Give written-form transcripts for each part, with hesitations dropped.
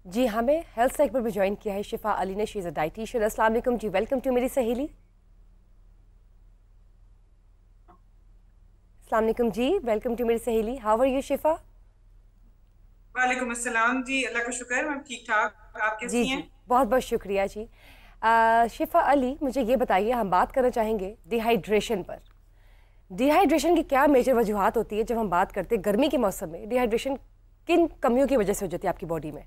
जी हमें health sector पर join किया है शिफा अली ने। She is a dietitian. अस्सलाम वालेकुम जी, वेलकम टू मेरी सहेली। अस्सलाम वालेकुम जी, वेलकम टू मेरी सहेली। हाउ आर यू शिफा? वालेकुम अस्सलाम जी। अल्लाह का शुक्र, मैं ठीक ठाक। आप जी कैसी जी, हैं? बहुत बहुत शुक्रिया जी। शिफा अली, मुझे ये बताइए, हम बात करना चाहेंगे डिहाइड्रेशन पर। डिहाइड्रेशन की क्या मेजर वजूहत होती है जब हम बात करते हैं गर्मी के मौसम में? डिहाइड्रेशन किन कमियों की वजह से हो जाती है आपकी बॉडी में?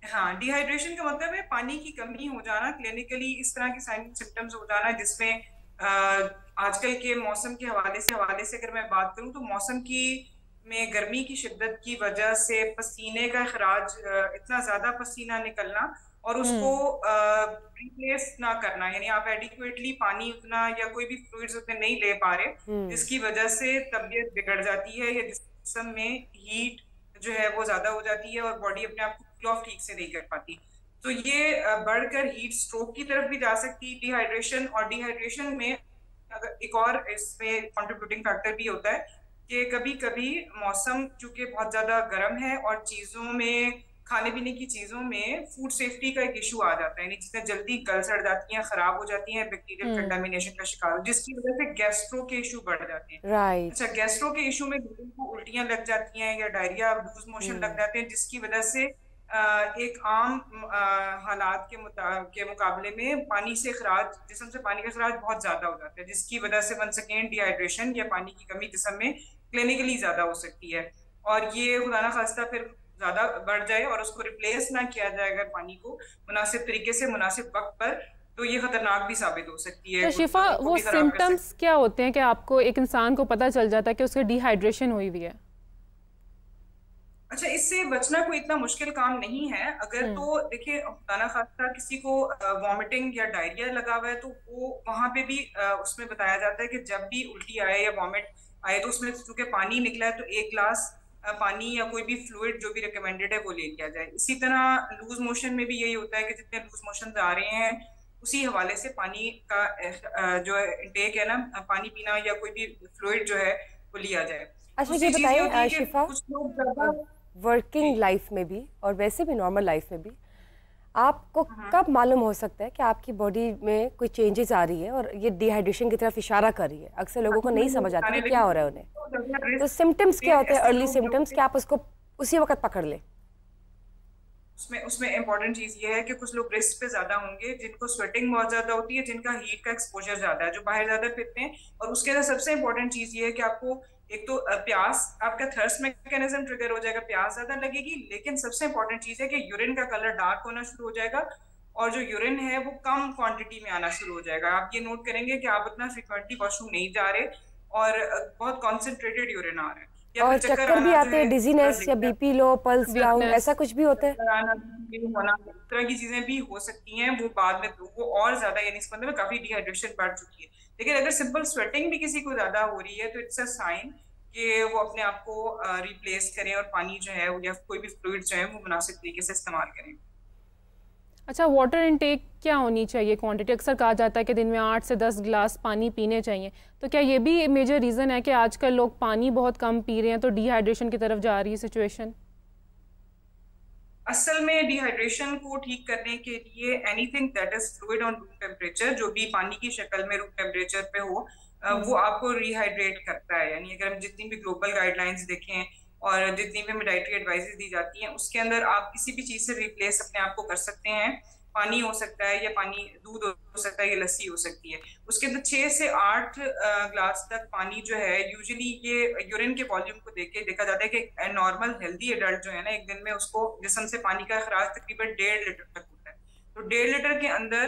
हाँ, डिहाइड्रेशन का मतलब है पानी की कमी हो जाना। क्लिनिकली इस तरह के साइन सिम्टम्स हो जाना जिसमें आजकल के मौसम के हवाले से अगर मैं बात करूं तो मौसम की में गर्मी की शिद्दत की वजह से पसीने का अखराज, इतना ज्यादा पसीना निकलना और उसको हम्म। रिप्लेस ना करना, यानी आप एडिक्वेटली पानी उतना या कोई भी फ्लूइड्स उतने नहीं ले पा रहे, हम्म। जिसकी वजह से तबीयत बिगड़ जाती है या जिस्म में हीट जो है वो ज्यादा हो जाती है और बॉडी अपने आप को कूल ऑफ ठीक से नहीं कर पाती। तो ये बढ़कर हीट स्ट्रोक की तरफ भी जा सकती है डिहाइड्रेशन। और डिहाइड्रेशन में अगर एक और इसमें कंट्रीब्यूटिंग फैक्टर भी होता है कि कभी कभी मौसम चूंकि बहुत ज्यादा गर्म है और चीजों में, खाने पीने की चीजों में फूड सेफ्टी का एक इशू आ जाता है, यानी जितने जल्दी गल सड़ जाती हैं, खराब हो जाती हैं, बैक्टीरियल हम्म। कंटामिनेशन का शिकार, जिसकी वजह से गैस्ट्रो के इशू बढ़ जाते हैं। राइट। अच्छा, गैस्ट्रो के इशू में लोगों को उल्टियां लग जाती हैं या डायरिया, लूज मोशन लग हम्म। जाते हैं, जिसकी वजह से एक आम हालात के मुकाबले में पानी से खराज, जिस्म से पानी का खराज बहुत ज्यादा हो जाता है, जिसकी वजह से वन सेकेंड डिहाइड्रेशन या पानी की कमी जिस्म में क्लिनिकली ज्यादा हो सकती है। और ये खुदा ना खास्ता फिर ज्यादा बढ़ जाए और उसको रिप्लेस ना किया जाए अगर पानी को मुनासिब तरीके से मुनासिब वक्त पर, तो ये खतरनाक भी साबित हो सकती है, तो शिफा, गुर्दों को वो भी खराब कर सकती सिम्टम्स क्या होते हैं कि आपको, एक इंसान को पता चल जाता है कि उसके डिहाइड्रेशन हुई हुई है? है। अच्छा, इससे बचना कोई इतना मुश्किल काम नहीं है। अगर हम्म। तो देखिए, खुदा ना खास्ता किसी को वॉमिटिंग या डायरिया लगा हुआ है तो वो वहां पे भी उसमें बताया जाता है कि जब भी उल्टी आए या वॉमिट आए तो उसमें चूंकि पानी निकला है तो 1 गिलास पानी या कोई भी फ्लूइड जो भी रिकमेंडेड है वो ले लिया जाए। इसी तरह लूज मोशन में भी यही होता है कि जितने लूज मोशन आ रहे हैं उसी हवाले से पानी का जो इंटेक है ना, पानी पीना या कोई भी फ्लूइड जो है वो लिया जाए। अच्छा ये दूसरी चीज ये होती बताएं है कि शिफा, कुछ लोग ज्यादा। जी। वर्किंग लाइफ में भी और वैसे भी नॉर्मल लाइफ में भी आपको हाँ, कब मालूम हो सकता है कि आपकी बॉडी में कोई चेंजेस आ रही है और ये डिहाइड्रेशन की तरफ इशारा कर रही है? अक्सर लोगों को नहीं समझ आता बताने कि क्या लगी हो रहा है उन्हें। तो ज्यादा तो रिस्क सिम्टम्स क्या होते हैं, ऐसे अर्ली लोग जो सिम्टम्स, कि आप उसको उसी वक्त पकड़ ले? उसमें उसमें इंपॉर्टेंट चीज ये है कि कुछ लोग रिस्क पे ज्यादा होंगे, जिनको स्वेटिंग बहुत ज्यादा होती है, जिनका हीट का एक्सपोजर ज्यादा है, जो बाहर ज्यादा फिरते हैं। और उसके अंदर सबसे इंपॉर्टेंट चीज ये है कि आपको एक तो प्यास, आपका थर्स्ट मैकेनिज्म ट्रिगर हो जाएगा, प्यास ज्यादा लगेगी, लेकिन सबसे इंपॉर्टेंट चीज है कि यूरिन का कलर डार्क होना शुरू हो जाएगा और जो यूरिन है वो कम क्वांटिटी में आना शुरू हो जाएगा। आप ये नोट करेंगे कि आप उतना फ्रिक्वेंटली वॉशरूम नहीं जा रहे और बहुत कॉन्सेंट्रेटेड यूरिन आ रहा है, या फिर और चक्कर चक्कर भी आना जो आते है हैं, डिजीनेस या दिखता है। BP low, pulse down, weakness. ऐसा कुछ भी होता है? कराना, होना, इस तरह की चीजें भी हो सकती हैं। वो बाद में वो और ज्यादा, यानी इस बंदे में काफी डिहाइड्रेशन बढ़ चुकी है। लेकिन अगर सिंपल स्वेटिंग भी किसी को ज्यादा हो रही है तो इट्स अ साइन कि वो अपने आप को रिप्लेस करें और पानी जो है या कोई भी फ्लूइड जो है वो मुनासिब तरीके से इस्तेमाल करें। अच्छा, वाटर इनटेक क्या होनी चाहिए क्वांटिटी? अक्सर कहा जाता है कि दिन में 8 से 10 गिलास पानी पीने चाहिए, तो क्या ये भी मेजर रीज़न है कि आजकल लोग पानी बहुत कम पी रहे हैं तो डिहाइड्रेशन की तरफ जा रही है सिचुएशन? असल में डिहाइड्रेशन को ठीक करने के लिए anything that is fluid on room temperature, जो भी पानी की शक्ल में रूम टेम्परेचर पे हो, वो हम्म। आपको रिहाइड्रेट करता है। यानी अगर हम जितनी भी ग्लोबल गाइडलाइंस देखें और जितनी भी हमें डाइटरी एडवाइजेस दी जाती हैं उसके अंदर आप किसी भी चीज से रिप्लेस अपने आप को कर सकते हैं। पानी हो सकता है या पानी, दूध हो सकता है या लस्सी हो सकती है। उसके अंदर 6 से 8 ग्लास तक पानी जो है, यूजुअली ये यूरिन के वॉल्यूम को देख के देखा जाता है कि नॉर्मल हेल्दी एडल्ट जो है ना, एक दिन में उसको जिस्म से पानी का अखराज तकरीबन 1.5 लीटर तक होता है। तो 1.5 लीटर के अंदर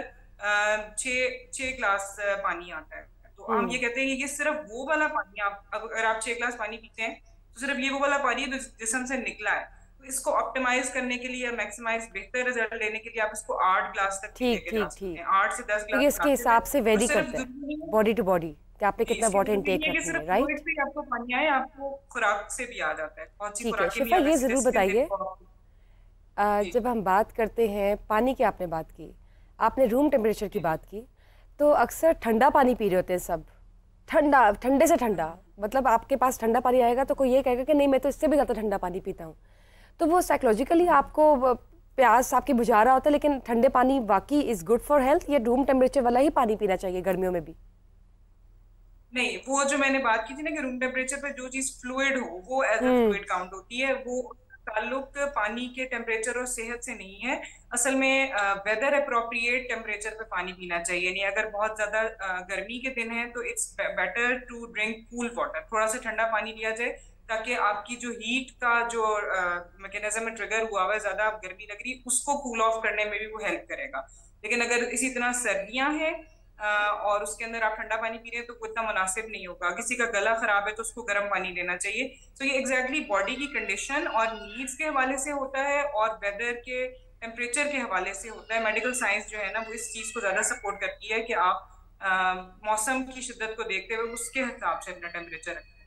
6 6 ग्लास पानी आता है। तो हम हम्म। ये कहते हैं कि ये सिर्फ वो वाला पानी, आप अगर आप 6 ग्लास पानी पीते हैं तो सिर्फ ये वो वाला पानी है जो जिस्म से निकला है। तो इसको ऑप्टिमाइज करने के लिए, मैक्सिमाइज बेहतर रिजल्ट लेने के लिए आप इसको 8 ग्लास तक भी ठीक लेके जा ठीक सकते ठीक। हैं, 8 से 10 तो ग्लास ये इसके मुनासिब है। हिसाब से और वेरी सिर्फ करता है, जरूरी नहीं बॉडी टू बॉडी, कि आपने कि कितना इसके वाटर जरूरी इनटेक नहीं है कि रखनी है, सिर्फ राइट? फ्लूइड से ही आपको पानी आए, आपको खुराक से भी आ जाता है। बहुत सी ठीक है खुराकें भी शिफा, हमें ये ज़रूर सजेस्ट करते बताइए, हैं। जी। जब हम बात करते हैं पानी की, आपने बात की, आपने रूम टेम्परेचर की जी। बात की, तो अक्सर ठंडा पानी पी रहे होते हैं सब। ठंडा, ठंडे से ठंडा, मतलब आपके पास ठंडा पानी आएगा तो कोई ये कहेगा कि नहीं मैं तो इससे भी ज़्यादा ठंडा पानी पीता हूँ। तो वो साइकोलॉजिकली आपको प्यास आपकी बुझा रहा होता है, लेकिन ठंडे पानी वाकई इज गुड फॉर हेल्थ, या रूम टेम्परेचर वाला ही पानी पीना चाहिए गर्मियों में भी? नहीं, वो जो मैंने बात की थी ना कि रूम टेम्परेचर पे जो चीज फ्लूइड हो वो एज अ फ्लूइड काउंट होती है, वो ताल्लुक पानी के टेम्परेचर और सेहत से नहीं है। असल में वेदर अप्रोप्रिएट टेम्परेचर पे पानी पीना चाहिए। नहीं, अगर बहुत ज्यादा गर्मी के दिन है तो it's better to drink cool water, थोड़ा सा ठंडा पानी लिया जाए ताकि आपकी जो हीट का जो मैकेनिज्म में ट्रिगर हुआ हुआ है, ज्यादा आप गर्मी लग रही, उसको कूल ऑफ करने में भी वो हेल्प करेगा। लेकिन अगर इसी तरह सर्दियां हैं और उसके अंदर आप ठंडा पानी पी रहे हैं तो उतना मुनासिब नहीं होगा। किसी का गला खराब है तो उसको गर्म पानी लेना चाहिए। तो ये एग्जैक्टली बॉडी की कंडीशन और नीड्स के हवाले से होता है और वेदर के टेम्परेचर के हवाले से होता है। मेडिकल साइंस जो है ना वो इस चीज को ज्यादा सपोर्ट करती है कि आप मौसम की शिद्दत को देखते हुए उसके हिसाब से अपना टेम्परेचर रखें।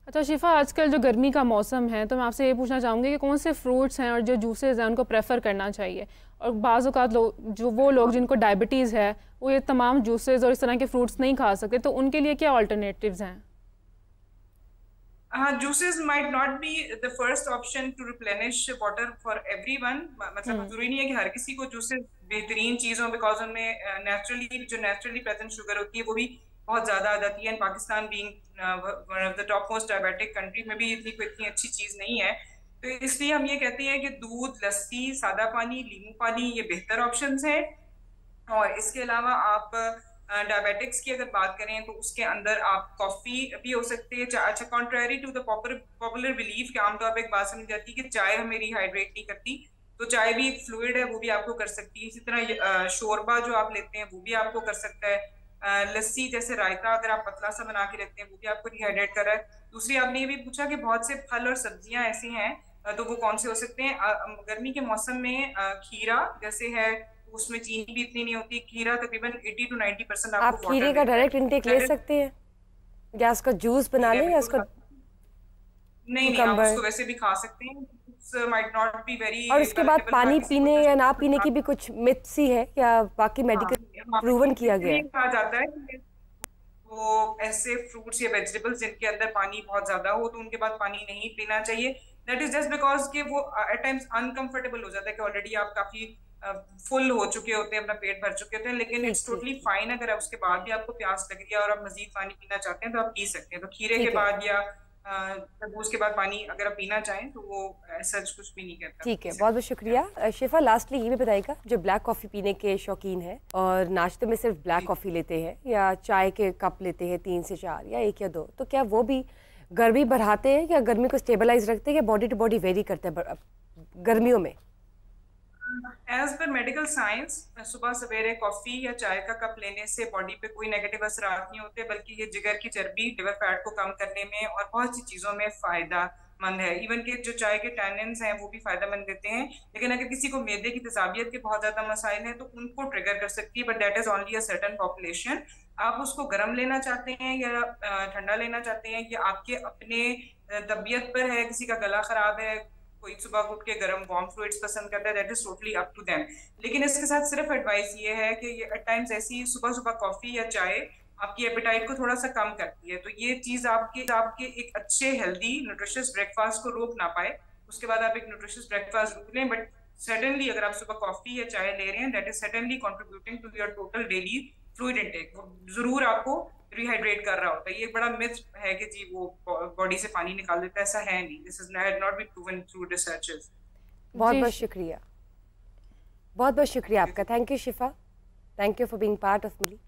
अच्छा शिफा, आजकल जो गर्मी का मौसम है तो मैं आपसे ये पूछना चाहूँगी कि कौन से फ्रूट्स हैं और जो जूसेस हैं उनको प्रेफर करना चाहिए, और बाज़ औक़ात वो लोग जिनको डायबिटीज़ है वो ये तमाम जूसेस और इस तरह के फ्रूट्स नहीं खा सकते, तो उनके लिए क्या अल्टरनेटिव्स हैं? हाँ, juices might not be the first option to replenish water for everyone. मतलब जरूरी नहीं है कि हर किसी को जूसेस बेहतरीन चीज हो, बिकॉज उनमें नेचुरली प्रेजेंट शुगर होती है वो भी बहुत ज्यादा आ जाती है। And Pakistan being one of the top most diabetic country में भी इतनी अच्छी चीज नहीं है। तो इसलिए हम ये कहते हैं कि दूध, लस्सी, सादा पानी, नींबू पानी ये बेहतर ऑप्शंस हैं। और इसके अलावा आप डायबिटिक्स की अगर बात करें तो उसके अंदर आप कॉफी भी हो सकती है। अच्छा, contrary to the popular belief कि आमतौर पर एक बात समझ जाती है कि चाय हमें रिहाइड्रेट नहीं करती, तो चाय भी एक फ्लूइड है, वो भी आपको कर सकती है। इसी तरह शोरबा जो आप लेते हैं वो भी आपको कर सकता है। लस्सी जैसे रायता अगर आप पतला सा बना के लेते हैं वो भी आपको रिहाइड्रेट कर रहा है। दूसरी आपने ये भी पूछा कि बहुत से फल और सब्जियां ऐसी हैं, तो वो कौन से हो सकते हैं। गर्मी के मौसम में खीरा जैसे है, उसमें चीनी भी इतनी नहीं होती। खीरा तकरीबन 80 to 90% आप खीरे का डायरेक्ट इंटेक ले सकते हैं या उसका जूस बना लें या उसका? नहीं, आप उसको वैसे भी खा सकते हैं। Might not be very और उसके बाद पानी पीने या ना पीने की भी कुछ मिथ सी है या बाकी मेडिकल प्रूवन किया गया है? कहा जाता है कि वो ऐसे फ्रूट्स या वेजिटेबल्स जिनके अंदर पानी बहुत ज्यादा हो तो उनके बाद पानी नहीं पीना चाहिए। दैट इज जस्ट बिकॉज कि वो एट टाइम्स अनकंफर्टेबल हो जाता है कि ऑलरेडी आप काफी फुल हो चुके होते हैं, अपना पेट भर चुके होते हैं। लेकिन इट्स टोटली फाइन अगर उसके बाद भी आपको प्यास लग रही है और आप मजीद पानी पीना चाहते हैं तो आप पी सकते हैं। तो खीरे के बाद या तरबूज के बाद पानी अगर आप पीना चाहें तो वो ऐसा कुछ भी नहीं कहता। ठीक है, बहुत बहुत शुक्रिया शिफा। लास्टली ये भी बताइएगा, जो ब्लैक कॉफ़ी पीने के शौकीन है और नाश्ते में सिर्फ ब्लैक कॉफ़ी लेते हैं या चाय के कप लेते हैं 3 से 4 या 1 या 2, तो क्या वो भी गर्मी बढ़ाते हैं या गर्मी को स्टेबलाइज रखते हैं या बॉडी टू बॉडी वेरी करते हैं गर्मियों में? एज पर मेडिकल साइंस सुबह सवेरे कॉफी या चाय का कप लेने से बॉडी पे कोई नेगेटिव असरात नहीं होते, बल्कि ये जिगर की चर्बी, लिवर फैट को कम करने में और बहुत सी चीजों में फायदा मंद है। इवन के जो चाय के टैनिन्स हैं वो भी फायदा मंद देते हैं। लेकिन अगर किसी को मैदे की तेजाबियत के बहुत ज्यादा मसाइल हैं तो उनको ट्रिगर कर सकती है, but that is only a certain population. आप उसको गर्म लेना चाहते हैं या ठंडा लेना चाहते हैं, ये आपके अपने तबीयत पर है। किसी का गला खराब है, कोई सुबह उठ के गर्म वार्म फ्लूइड्स पसंद करता है, that is totally up to them. लेकिन इसके साथ सिर्फ एडवाइस ये है कि ये एट टाइम्स ऐसी सुबह सुबह कॉफी या चाय आपकी एपेटाइट को थोड़ा सा कम करती है, तो ये चीज आपके एक अच्छे हेल्दी न्यूट्रिशियस ब्रेकफास्ट को रोक ना पाए। उसके बाद आप एक न्यूट्रिशियस ब्रेकफास्ट रोक लें, बट सर्टेनली अगर आप सुबह कॉफी या चाय ले रहे हैं that is certainly contributing to your total daily fluid intake. वो जरूर आपको रिहाइड्रेट कर रहा होता है। ये बड़ा मिथ है कि जी वो बॉडी से पानी निकाल देता है, ऐसा है नहीं। This is not been proven through researches. बहुत बहुत शुक्रिया, बहुत बहुत शुक्रिया आपका। Thank you Shifa, thank you for being part of milli.